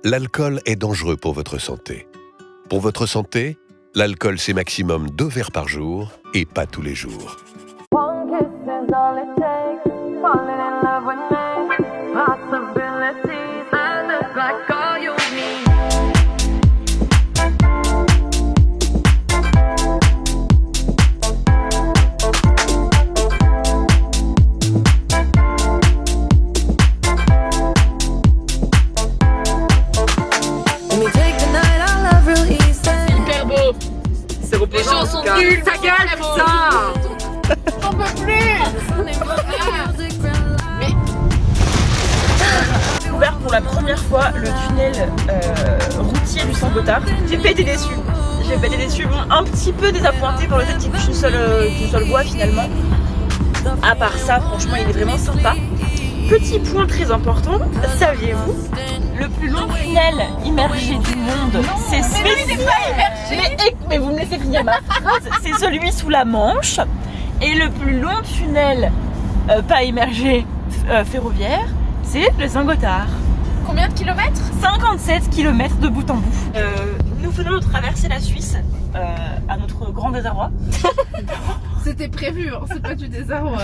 l'alcool est dangereux pour votre santé. Pour votre santé, l'alcool c'est maximum 2 verres par jour et pas tous les jours. Les gens sont nuls, ta gueule, putain. J'en peux plus. Mais j'ai ouvert pour la première fois le tunnel routier du Saint-Gothard. J'ai pas été déçue. Bon, un petit peu désappointée par le fait qu'il n'y ait qu'une seule voie finalement. À part ça, franchement, il est vraiment sympa. Petit point très important, saviez-vous, le plus long tunnel immergé du monde, c'est celui-ci. Mais vous me laissez finir ma phrase. C'est celui sous la Manche. Et le plus long tunnel pas immergé ferroviaire, c'est le Saint-Gothard. combien de kilomètres? 57 km de bout en bout. Nous venons de traverser la Suisse à notre grand désarroi. C'était prévu, hein, c'est pas du désarroi.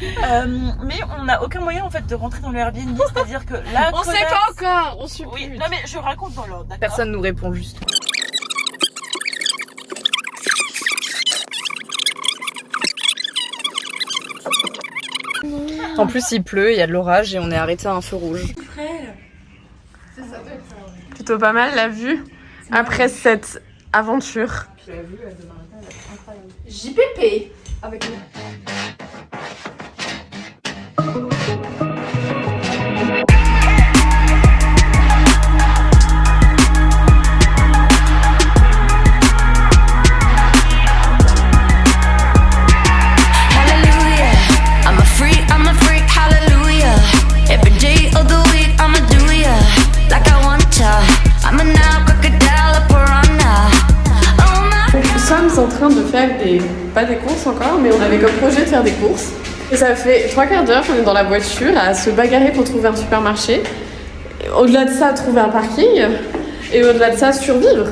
Mais on n'a aucun moyen en fait de rentrer dans le Airbnb, c'est-à-dire que là. On sait pas encore, on suppute. Oui, non mais je raconte dans l'ordre, d'accord. Personne nous répond juste. En plus il pleut, il y a de l'orage et on est arrêté à un feu rouge. Plutôt pas mal la vue après cette aventure. JPP avec nous. Nous sommes en train de faire pas des courses encore, mais on avait comme projet de faire des courses. Et ça fait 3/4 d'heure qu'on est dans la voiture à se bagarrer pour trouver un supermarché. Au-delà de ça, trouver un parking. Et au-delà de ça, survivre.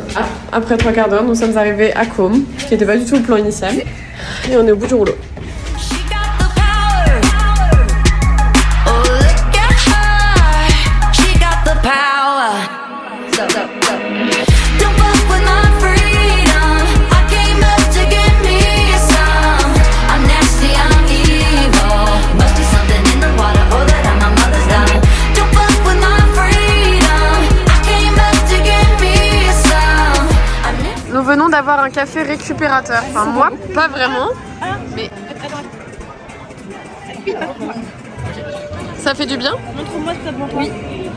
Après 3/4 d'heure, nous sommes arrivés à Côme, qui n'était pas du tout le plan initial. Et on est au bout du rouleau. Nous venons d'avoir un café récupérateur. Enfin moi, pas vraiment. Mais ça fait du bien. Montre-moi ce que t'as devant toi. Oui,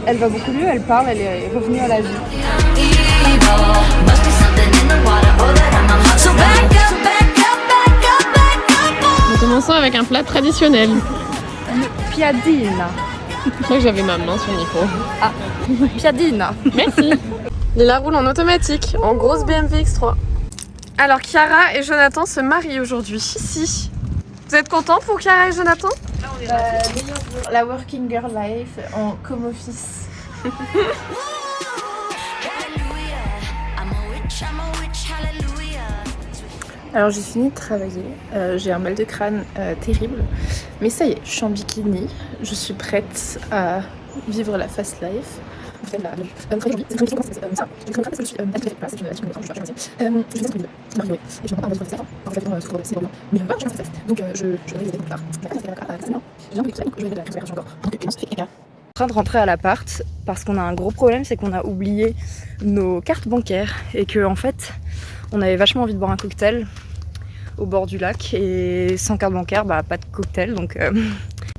elle va beaucoup mieux, elle parle, elle est revenue à la vie. Nous commençons avec un plat traditionnel. Une piadina. Je crois que j'avais ma main sur le micro. Ah, piadina. Merci. Lila roule en automatique, en grosse BMW X3. Alors Chiara et Jonathan se marient aujourd'hui, ici. Vous êtes contents pour Chiara et Jonathan? La working girl life en home office. Alors j'ai fini de travailler, j'ai un mal de crâne terrible, mais ça y est, je suis en bikini, je suis prête à vivre la fast life. En train de rentrer à l'appart parce qu'on a un gros problème, c'est qu'on a oublié nos cartes bancaires et que en fait on avait vachement envie de boire un cocktail au bord du lac et sans carte bancaire, bah pas de cocktail, donc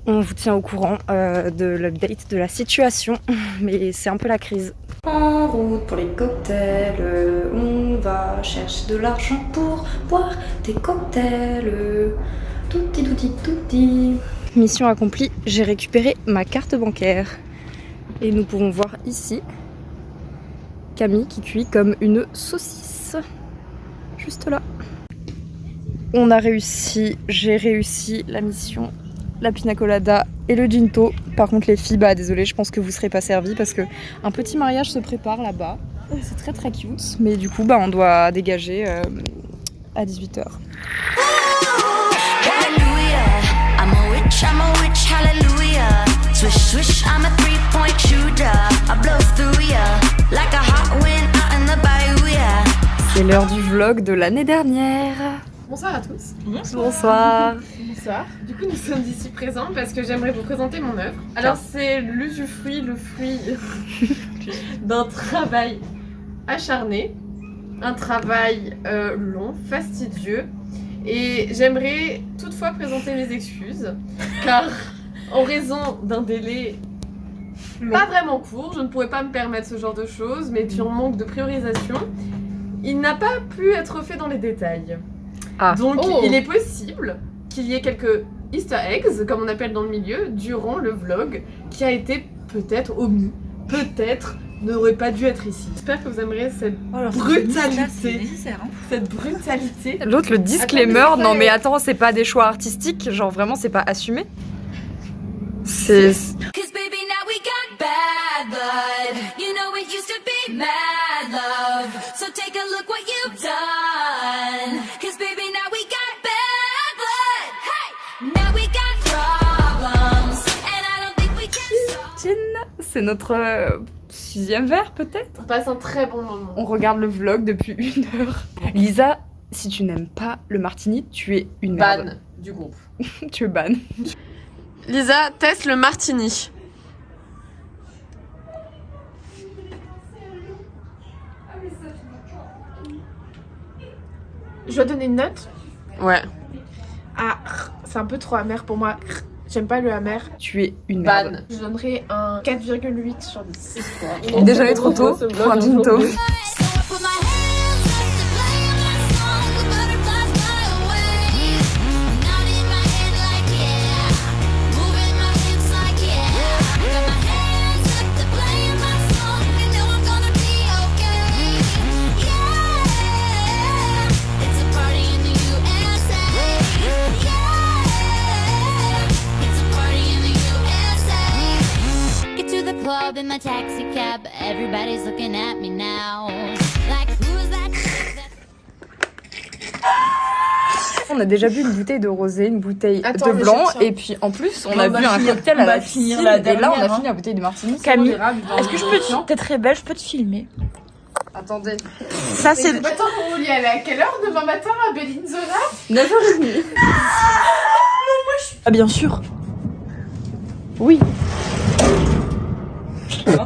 on vous tient au courant de l'update de la situation, mais c'est un peu la crise. En route pour les cocktails, on va chercher de l'argent pour boire des cocktails. Touti touti touti. Mission accomplie, j'ai récupéré ma carte bancaire. Et nous pouvons voir ici Camille qui cuit comme une saucisse. Juste là. On a réussi, j'ai réussi la mission. La pina colada et le ginto. Par contre les filles, bah désolé, je pense que vous serez pas servis parce que un petit mariage se prépare là-bas. C'est très très cute, mais du coup bah on doit dégager à 18h. I'm a witch, hallelujah. Swish, swish, I'm a 3-point shooter. I blow through ya like a hot wind out in the bayou, yeah. C'est l'heure du vlog de l'année dernière. Bonsoir à tous. Bonsoir. Bonsoir. Du coup, nous sommes ici présents parce que j'aimerais vous présenter mon œuvre. Alors, c'est l'usufruit, le fruit d'un travail acharné, un travail long, fastidieux. Et j'aimerais toutefois présenter mes excuses, car en raison d'un délai pas vraiment court, je ne pourrais pas me permettre ce genre de choses, mais tu en manque de priorisation, il n'a pas pu être fait dans les détails. Ah. Donc il est possible qu'il y ait quelques easter eggs, comme on appelle dans le milieu, durant le vlog, qui a été peut-être omis, peut-être n'aurait pas dû être ici. J'espère que vous aimerez cette brutalité. Cette brutalité. L'autre, le disclaimer, non mais attends, c'est pas des choix artistiques, genre vraiment c'est pas assumé. C'est... Cause baby, now we got bad blood. You know it used to be mad love. So take a look what you've done. Cause baby, now we got bad blood. Hey! Now we got problems. And I don't think we can stop. C'est notre 6e verre peut-être. On passe un très bon moment. On regarde le vlog depuis 1 heure. Lisa, si tu n'aimes pas le martini, tu es une merde. Ban du groupe. Tu es ban. Lisa, teste le martini. Je dois donner une note. Ouais. Ah, c'est un peu trop amer pour moi. J'aime pas le amer. Tu es une merde. Ban. Je donnerai un 4,8 sur 10. Il est déjà allé trop tôt pour un ginto. So I put my hands up to play my song. The butterflies fly away. Nodding my head like yeah. Moving my hips like yeah. Got my hands up to play my song. And know I'm gonna be okay. Yeah. It's a party in the USA. Yeah. It's a party in the USA. Get to the club in my taxi cab. Everybody's looking at me now. Like who's that chick that... On a déjà bu une bouteille de rosé, une bouteille Attends, de mais blanc je tiens. et puis en plus on On a va bu un finir- cocktail on à va la finir piscine la et là on dernière, a hein. fini la bouteille de martini. Camille, est-ce que je peux t'es très belle, je peux te filmer. Attendez. Ça c'est Attends, vous vouliez aller à quelle heure demain matin à Bellinzona? 9h30. ah bien sûr. Oui.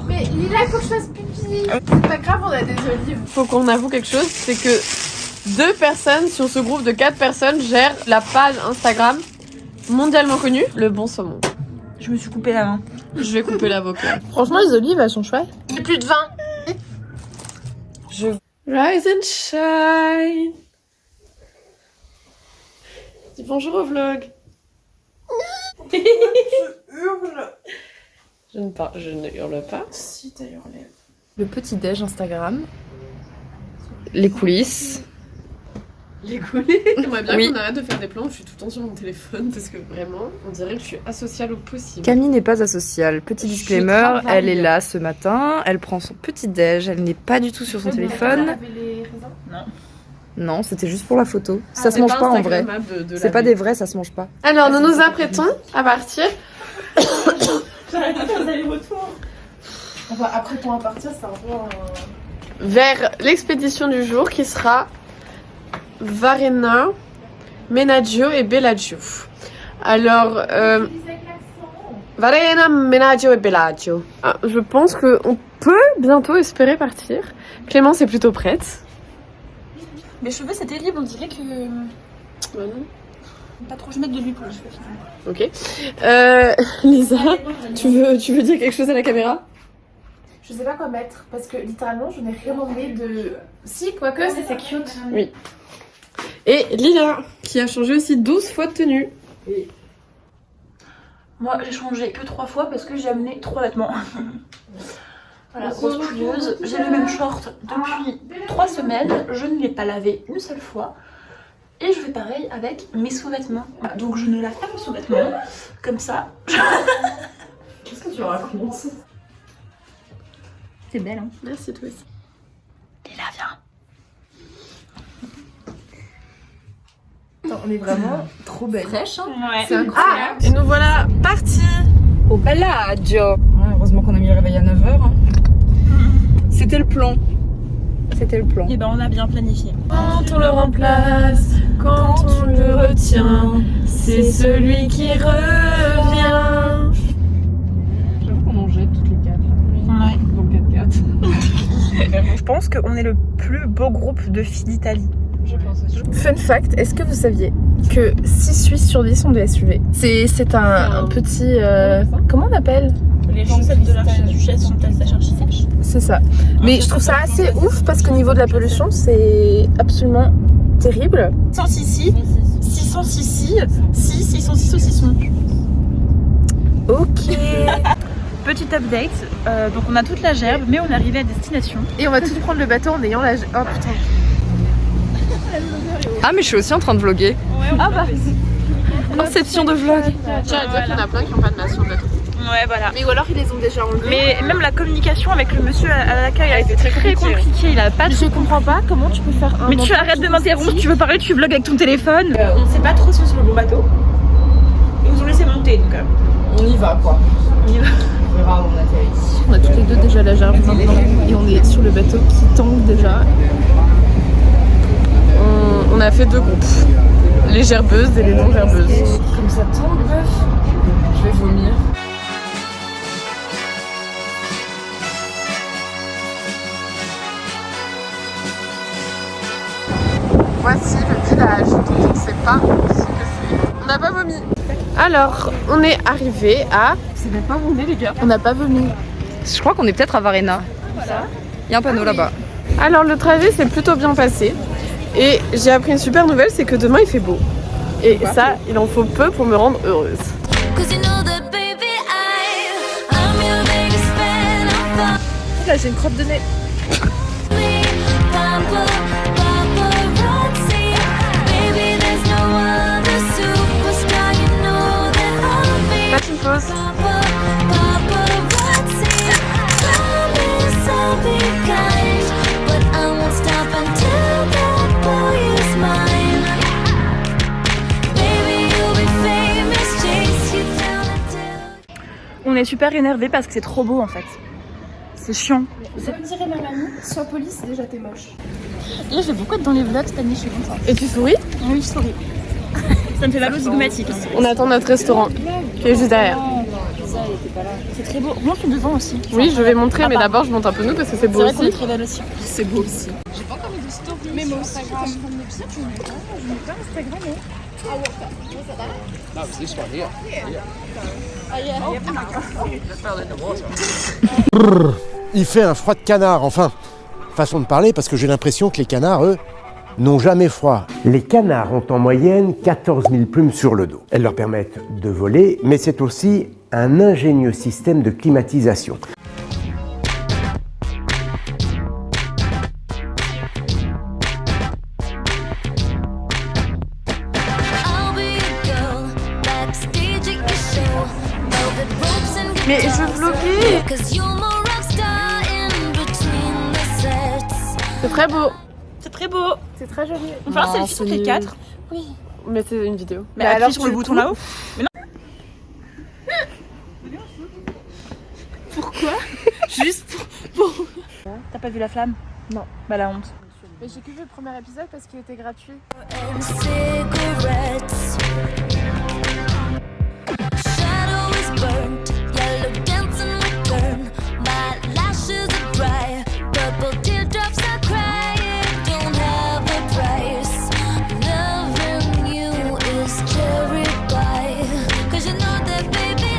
Mais Lila, il faut que je fasse pipi. C'est pas grave, on a des olives. Faut qu'on avoue quelque chose, c'est que 2 personnes sur ce groupe de 4 personnes gèrent la page Instagram mondialement connue, le bon saumon. Je me suis coupé la main. Je vais couper l'avocat. Franchement, les olives, elles sont chouettes. J'ai plus de vin. Rise and shine. Dis bonjour au vlog. Je ne hurle pas. Si, t'as hurlé. Le petit déj Instagram. Les coulisses. Les coulisses. J'aimerais bien Oui. qu'on arrête de faire des plans où je suis tout le temps sur mon téléphone parce que vraiment, on dirait que je suis asociale au possible. Camille n'est pas asociale. Petit Je disclaimer, travaille. elle est là ce matin, elle prend son petit déj, elle n'est pas du tout sur son téléphone. Les raisins. Non, c'était juste pour la photo. Ça C'est se mange pas en vrai. Instagrammable de C'est pas laver. des vrais, ça se mange pas. Alors, nous nous apprêtons à partir. J'arrête de faire des allers-retours. Enfin, après ton à partir, c'est un peu Vers l'expédition du jour qui sera Varenna, Menaggio et Bellagio. Alors, Varenna, Menaggio et Bellagio. Ah, je pense qu'on peut bientôt espérer partir. Clémence est plutôt prête. Mes cheveux c'est terrible, on dirait que pas trop je mets de l'huile pour les cheveux finalement. Ok. Lisa, tu veux dire quelque chose à la caméra? Je sais pas quoi mettre parce que littéralement je n'ai rien emmené de. Si, quoique c'est cute. Oui. Et Lila, qui a changé aussi 12 fois de tenue. Moi j'ai changé que 3 fois parce que j'ai amené 3 vêtements. Voilà, grosse pouilleuse. J'ai le même short depuis 3 semaines. Je ne l'ai pas lavé une seule fois. Et je fais pareil avec mes sous-vêtements. Donc je ne lave pas mes sous-vêtements, comme ça. Qu'est-ce que tu racontes? C'est belle, hein? Merci toi aussi. Lila, viens. On est vraiment trop belle. Fraîche, hein? Ouais. C'est incroyable. Et nous voilà partis. Au Bellagio. Ouais, heureusement qu'on a mis le réveil à 9h. Hein. C'était le plan. C'était le plan. Et ben on a bien planifié. Quand on le remplace, quand on le retient, c'est celui qui revient. J'avoue qu'on en jette toutes les 4. Ouais. Donc 4-4. Je pense qu'on est le plus beau groupe de filles d'Italie. Je pense aussi. Fun fact, est-ce que vous saviez que 6 Suisses sur 10 ont des SUV? C'est un petit... comment on appelle? Les chaussettes de l'archiduchesse sont-elles sa sèche? C'est ça. Mais je trouve ça assez ouf parce qu'au niveau de la pollution, c'est absolument terrible. 606 ici, 606 ici, 606 au 600. Ok. Petit update, donc on a toute la gerbe, mais on est arrivé à destination. Et on va tous prendre le bateau en ayant la... Oh putain. Ah, mais je suis aussi en train de vlogger. Ah bah. Inception de vlog. Tiens à dire qu'il y en a plein qui n'ont pas de masque sur le bateau. Ouais, voilà. Mais ou alors ils les ont déjà enlevés. Mais même la communication avec le monsieur à l'accueil a été très compliquée. Il a pas Je comprends pas comment tu peux faire un... Mais tu arrêtes de m'interrompre, tu veux parler, tu vlogs avec ton téléphone. On sait pas trop si on est sur le bon bateau. Ils nous ont laissé monter donc. On y va quoi. On y va. On verra où on atterrit. On a toutes les deux déjà la gerbe maintenant et on est sur le bateau qui tangue déjà. On a fait 2 groupes. Les gerbeuses et les non gerbeuses. Comme ça tangue, meuf. Je vais vomir. Voici le village dont on ne sait pas ce que c'est. On n'a pas vomi. Alors, on est arrivé à... C'est même pas vomi les gars. On n'a pas vomi. Je crois qu'on est peut-être à Varenna. Il y a un panneau là-bas. Alors le trajet s'est plutôt bien passé. Et j'ai appris une super nouvelle, c'est que demain il fait beau. Et ça, il en faut peu pour me rendre heureuse. 'Cause you know that baby I'm your biggest fan of Là j'ai une crotte de nez. paparazzi. Baby, there's no other superstar. You know that I'll be Passe une pause. paparazzi. Promise I'll be kind, but I won't stop until that boy is mine. Baby, you'll be famous, chase you down until. On est super énervé parce que c'est trop beau en fait. C'est chiant. Ça me dirait ma mamie, sois poli, c'est déjà t'es moche. Là, je vais beaucoup être dans les vlogs cette année, je suis contente. Et tu souris? Oui, je souris. Ça me fait mal aux zygomatiques. On attend notre restaurant qui est juste derrière. C'est très beau. Montre le devant aussi. Oui, je vais montrer, mais d'abord je monte un peu nous parce que c'est beau C'est vrai qu'on est aussi. très belle aussi. C'est beau aussi. Il fait un froid de canard, enfin, façon de parler, parce que j'ai l'impression que les canards, eux, n'ont jamais froid. Les canards ont en moyenne 14 000 plumes sur le dos. Elles leur permettent de voler, mais c'est aussi un ingénieux système de climatisation. I'll be a girl backstage at your show. Velvet ropes and Mais je vloguais. 'cause you're my rockstar in between the sets. C'est très beau. C'est très beau. C'est très joli. On va faire un Non, selfie sur c'est les nul. 4. Mais c'est une vidéo. Mais appuie sur le bouton là-haut. Mais non. Pourquoi? Juste pour... T'as pas vu la flamme? Non. Bah la honte. Mais j'ai que vu le premier épisode parce qu'il était gratuit. And cigarettes. Shadow is burnt, yellow dancing return. My lashes are dry, purple teardrops are crying. Don't have a price. Loving you is cherry pie. 'Cause you know that baby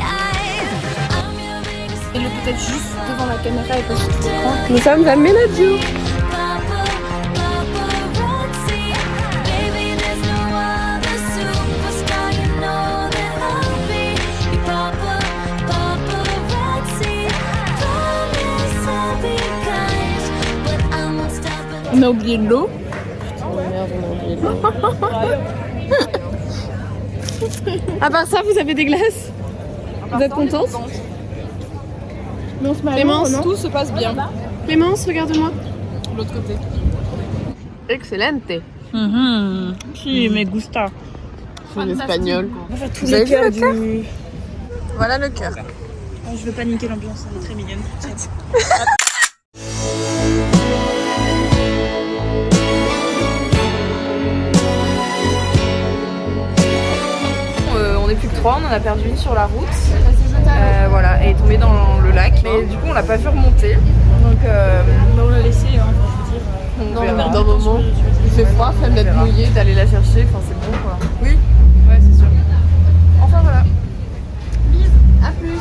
I'm your biggest Il est peut-être juste devant la caméra et pas sur l'écran. Nous sommes à Menaggio. paparazzi. Baby, there's no other superstar. You know that I'll be your paparazzi. Promise I'll be kind, but I won't stop until. On a oublié l'eau. À part ça, vous avez des glaces? Vous êtes contente? Clémence, tout se passe bien. Clémence, regarde-moi. L'autre côté. Excellente. Si, me gusta. C'est l'espagnol. Vous avez vu le cœur? Voilà le cœur. Je veux pas niquer l'ambiance, elle est très mignonne. On est plus que 3, on en a perdu une sur la route. Voilà, elle est tombée dans le lac. Mais du coup, on l'a pas vu remonter. Donc, On l'a laissé, hein, je veux dire. on verra. D'un moment, il fait froid, flemme d'être mouillé, d'aller la chercher, enfin c'est bon quoi. Oui, ouais, c'est sûr. Enfin voilà. À plus.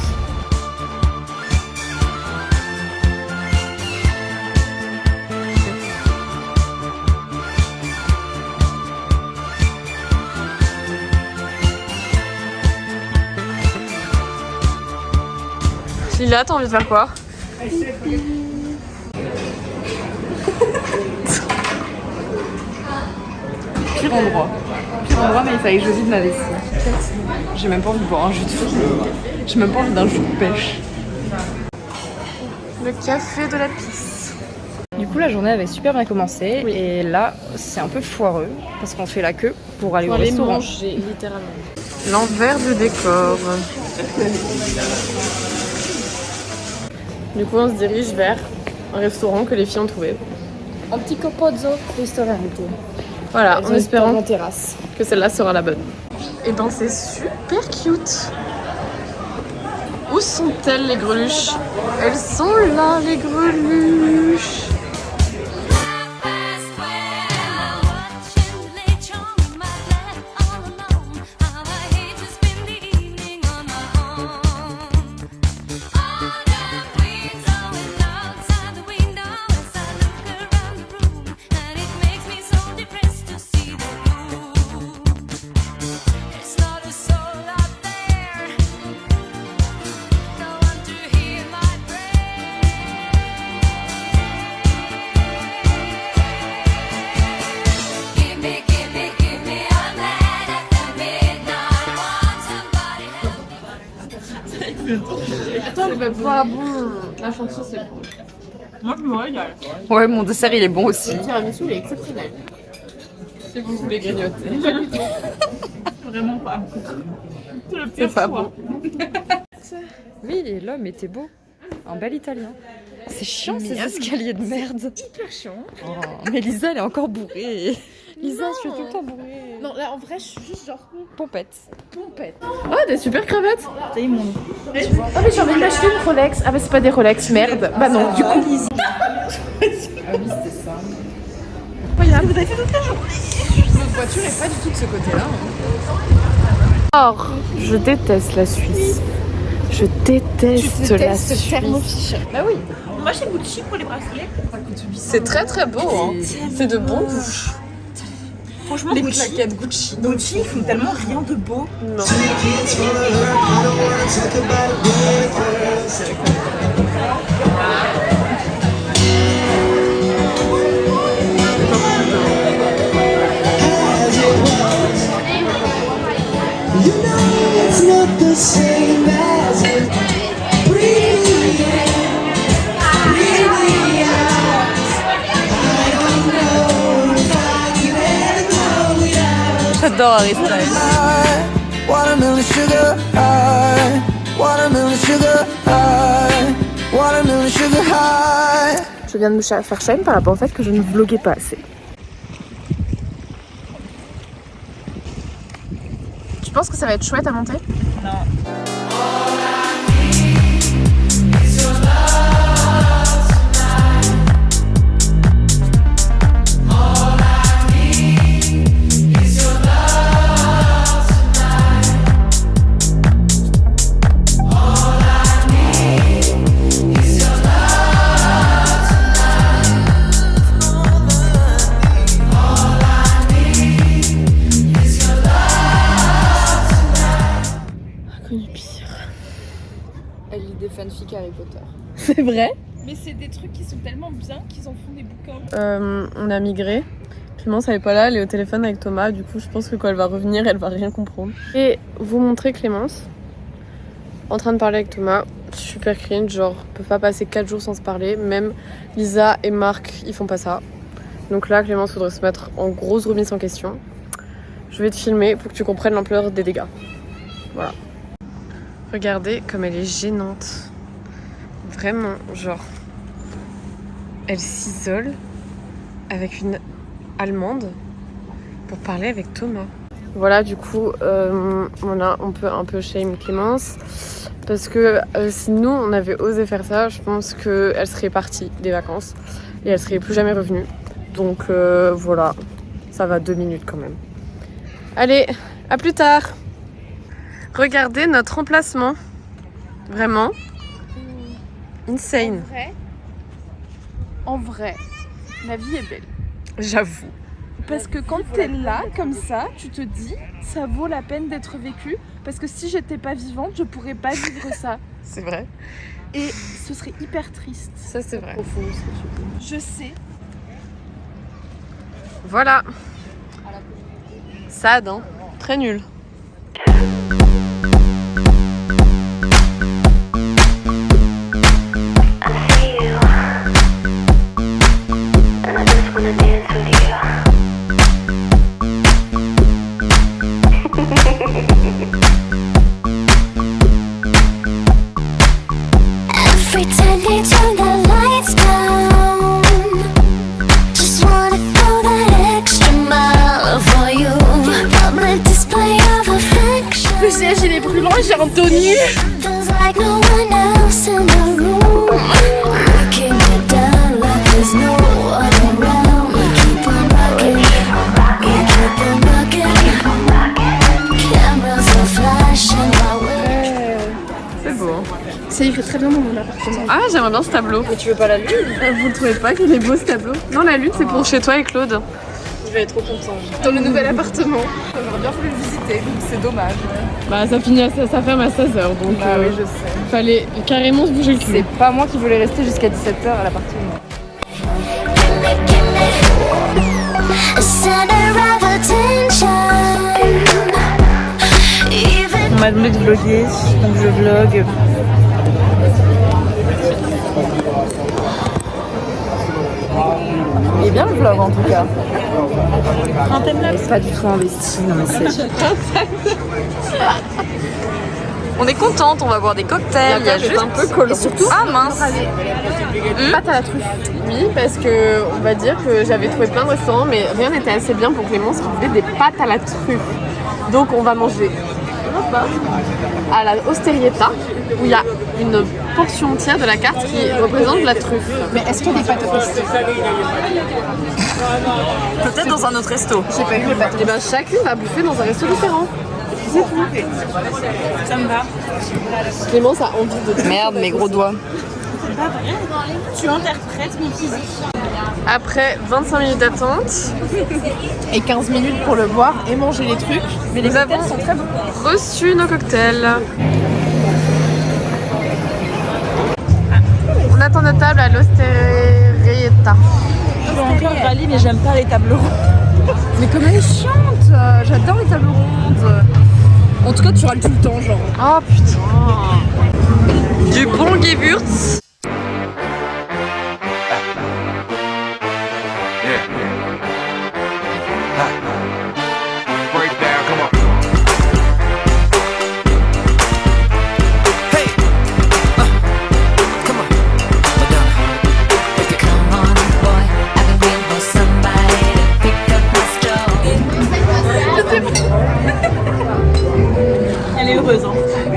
Lila, t'as envie de faire quoi? Pire endroit. Pire endroit, mais il fallait que je vide ma vessie. J'ai même pas envie de boire un jus de fruits. J'ai même pas envie d'un jus de pêche. Le café de la pisse. Du coup, la journée avait super bien commencé. Et là, c'est un peu foireux. Parce qu'on fait la queue pour aller au restaurant. Manger, littéralement. L'envers du décor. Du coup, on se dirige vers un restaurant que les filles ont trouvé. Un petit copozzo restaurante. Voilà, en espérant en terrasse. que celle-là sera la bonne. Et ben c'est super cute. Où sont-elles les greluches? Elles sont là les greluches. C'est pas bon. La chanson c'est bon. Moi, je me régale. Ouais, mon dessert, il est bon aussi. Le tiramisu il est exceptionnel. Si vous voulez grignoter. Vraiment pas. C'est le C'est pire pas choix. bon. Oui, et l'homme était beau. Un bel italien. C'est chiant ces escaliers de merde. Hyper chiant. Oh, mais Lisa, elle est encore bourrée. Lisa, je suis tout le temps bourrée. Non, là en vrai, je suis juste genre Pompette. pompette. Oh, des super cravates. Ah, mais j'ai envie d'acheter une Rolex. Ah, mais c'est pas des Rolex, merde. Bah non, du coup. Notre voiture est pas du tout de ce côté-là. Or, je déteste la Suisse. Je déteste la Suisse. thermofiche. Bah oui. On va chez Gucci pour les bracelets. C'est très très beau. Hein. C'est de bon goût. Franchement, Les Gucci, plaquettes Gucci. Gucci, ils font tellement rien de beau. Non. J'adore Harry Styles. Watermelon sugar high, watermelon sugar high, watermelon sugar high. Je viens de me faire shame par rapport au fait que je ne vloguais pas assez. Tu penses que ça va être chouette à monter? Elle lit des fanfics Harry Potter. C'est vrai. Mais c'est des trucs qui sont tellement bien qu'ils en font des bouquins. On a migré Clémence elle est pas là, elle est au téléphone avec Thomas, du coup je pense que quand elle va revenir, elle va rien comprendre. Et vous montrer Clémence en train de parler avec Thomas, super cringe, genre on peut pas passer 4 jours sans se parler, même Lisa et Marc ils font pas ça. Donc là Clémence faudrait se mettre en grosse remise en question. Je vais te filmer pour que tu comprennes l'ampleur des dégâts. Voilà. Regardez comme elle est gênante. Vraiment, genre elle s'isole avec une Allemande pour parler avec Thomas. Voilà, du coup, voilà, on peut un peu shame Clémence parce que si nous on avait osé faire ça, je pense qu'elle serait partie des vacances et elle serait plus jamais revenue. Donc voilà, ça va 2 minutes quand même. Allez, à plus tard. Regardez notre emplacement, vraiment insane. En vrai, la vie est belle. J'avoue. Parce que quand t'es là, comme ça, tu te dis, ça vaut la peine d'être vécu. Parce que si j'étais pas vivante, je pourrais pas vivre ça. C'est vrai. Et ce serait hyper triste. Ça c'est vrai. Je sais. Voilà. Sad, hein. Très nul. Every time they turn the lights down, just wanna go that extra mile for you. Public display of affection. Le siège il est brûlant et j'ai un dos nu. Feels like no one else in the room. Looking it down like there's no one around. We keep on rocking, we keep on rocking. Cameras are flashing my way. C'est beau. Hein. Ça irait très bien dans mon appartement. Ah, j'aimerais bien ce tableau. Mais tu veux pas la lune? Vous le trouvez pas qu'il est beau ce tableau? Non, la lune c'est pour chez toi et Claude. Je vais être trop contente. Dans le nouvel appartement. J'aurais bien voulu le visiter, donc c'est dommage. Bah ça finit ça ferme à 16h donc Oui, je sais. fallait carrément se bouger le cul. C'est pas moi qui voulais rester jusqu'à 17h à l'appartement. A center of attention. Even On m'a demandé de vlogger, donc je vlog. Il est bien le vlog en tout cas. Un thème-là. Pas du tout investi, non mais c'est... On est contente, on va boire des cocktails, il y a juste un peu collant. surtout ah mince. Pâte à la truffe. Oui, parce que on va dire que j'avais trouvé plein de restaurants, mais rien n'était assez bien pour Clémence qui voulait des pâtes à la truffe. Donc on va manger à la Osterietta, où il y a une portion entière de la carte qui représente la truffe. Mais est-ce qu'il y a des pâtes au resto? Peut-être dans un autre resto. J'ai pas eu les pâtes. Et ben chacune va bouffer dans un resto différent. C'est tout. Ça me va. Clémence a envie de... Merde, mes gros doigts. Tu interprètes mon physique. Après 25 minutes d'attente, Et 15 minutes pour le boire et manger les trucs. mais nous avons reçu nos cocktails. On attend notre table à l'Osterietta. Je vais encore râler, mais j'aime pas les tables rondes. Mais comme elle est chiante. J'adore les tables rondes. En tout cas, tu râles tout le temps, genre. Oh putain. Du bon Gewürz. Elle est heureuse, hein.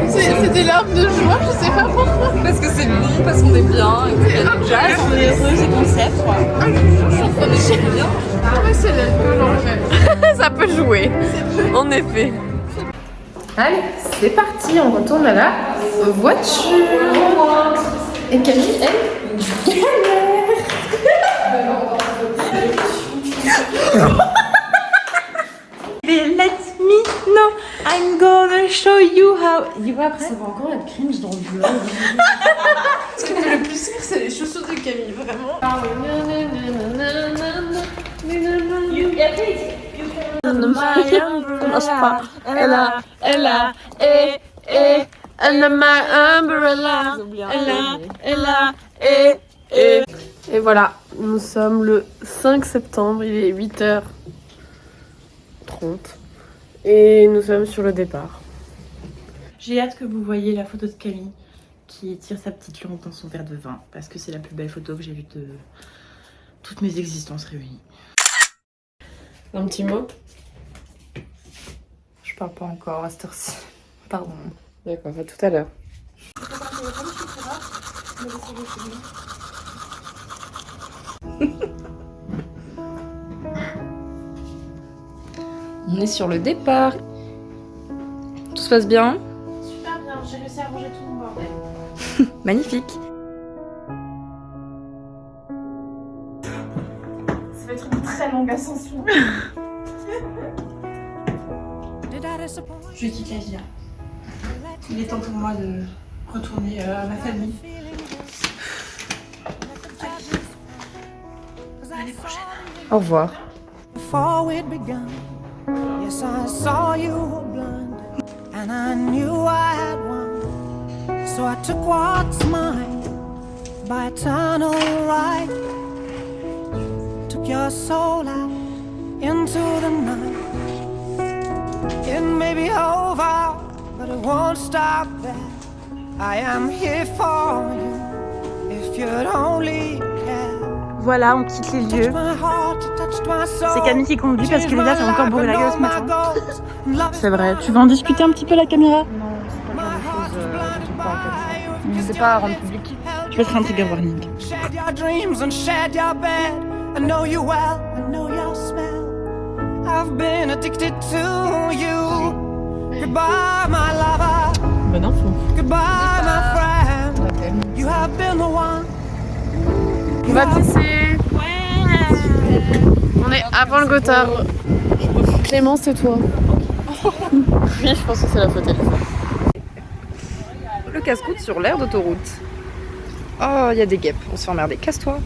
C'est des larmes de joie, je sais pas pourquoi. Parce que c'est bon, parce qu'on est bien. Et puis, Jazz, on est heureuse et concept, quoi. Je suis en train de chier bien. Ah ouais, c'est l'alcool en vrai. Ça peut jouer, en effet. Allez, c'est parti, on retourne à la voiture. Et Camille, elle Let me know, I'm gonna show you how. You après. Ça va encore être cringe dans le vlog. Ce qui me fait le plus rire, c'est les chaussures de Camille, vraiment. You Et après, il dit You can under my umbrella. Ella, Under my umbrella. Et voilà, nous sommes le 5 septembre, il est 8h30 et nous sommes sur le départ. J'ai hâte que vous voyiez la photo de Camille qui tire sa petite lampe dans son verre de vin parce que c'est la plus belle photo que j'ai vue de toutes mes existences réunies. Un petit mot? Je parle pas encore à cette heure-ci. Pardon. D'accord, à tout à l'heure. On est sur le départ. Tout se passe bien? Super bien, j'ai réussi à ranger tout mon bordel. Magnifique. Ça va être une très longue ascension. Je quitte la vie. Il est temps pour moi de retourner à ma famille. L'année prochaine. Au revoir. Before we'd begun, yes, I saw you were blind, and I knew I had won. So I took what's mine by eternal right. Took your soul out into the night. It may be over, but it won't stop there. I am here for you, if you'd only care. Voilà, on quitte les lieux. C'est Camille qui conduit parce que Lila fait encore brûler la gueule ce matin. C'est vrai. Tu veux en discuter un petit peu la caméra? Non, c'est pas le genre de choses dont on parle comme ça. Je sais pas à rendre public. Je vais te faire un trigger warning. Shed your dreams and shed your bed. I know you well, I know your smell. I've been addicted to you. Goodbye, my lover. Bonne info. Goodbye, my friend. You have been the one. On va pisser. On est avant le Gothard. Clément, c'est toi. Oui, je pense que c'est la faute. Le casse-croûte sur l'aire d'autoroute. Oh, il y a des guêpes. On se fait emmerder. Casse-toi.